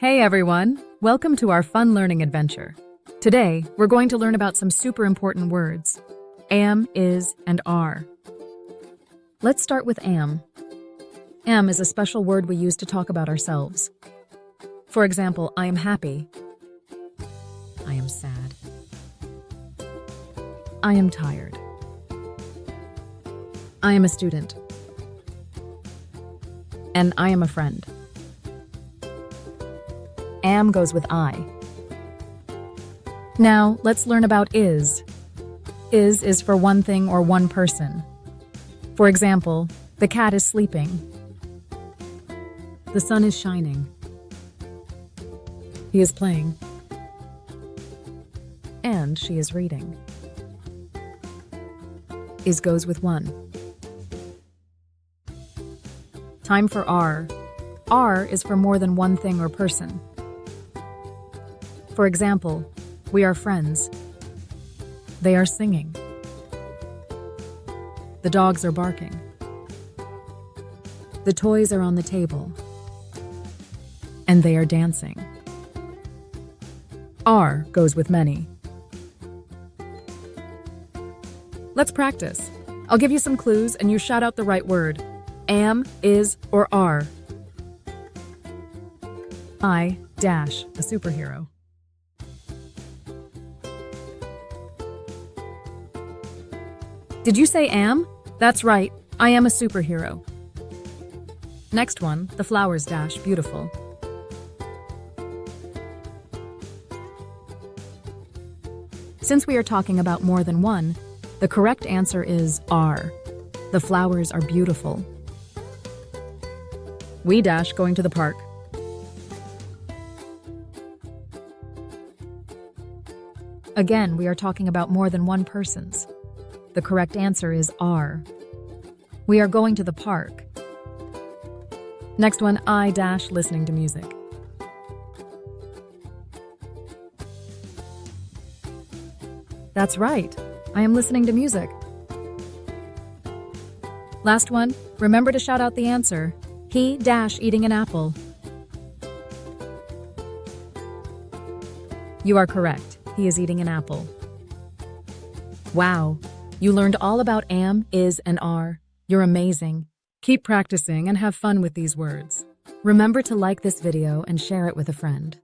Hey everyone, welcome to our fun learning adventure. Today, we're going to learn about some super important words. Am, is, and are. Let's start with am. Am is a special word we use to talk about ourselves. For example, I am happy. I am sad. I am tired. I am a student. And I am a friend. Am goes with I. Now, let's learn about is. Is for one thing or one person. For example, the cat is sleeping. The sun is shining. He is playing. And she is reading. Is goes with one. Time for are. Are is for more than one thing or person. For example, we are friends. They are singing. The dogs are barking. The toys are on the table. And they are dancing. Are goes with many. Let's practice. I'll give you some clues and you shout out the right word. Am, is, or are. I, dash, a superhero. Did you say am? That's right, I am a superhero. Next one, the flowers dash, beautiful. Since we are talking about more than one, the correct answer is are. The flowers are beautiful. We dash going to the park. Again, we are talking about more than one person's. The correct answer is are. We are going to the park. Next one, I dash listening to music. That's right, I am listening to music. Last one, remember to shout out the answer. He dash eating an apple. You are correct, he is eating an apple. Wow, you learned all about am, is, and are. You're amazing. Keep practicing and have fun with these words. Remember to like this video and share it with a friend.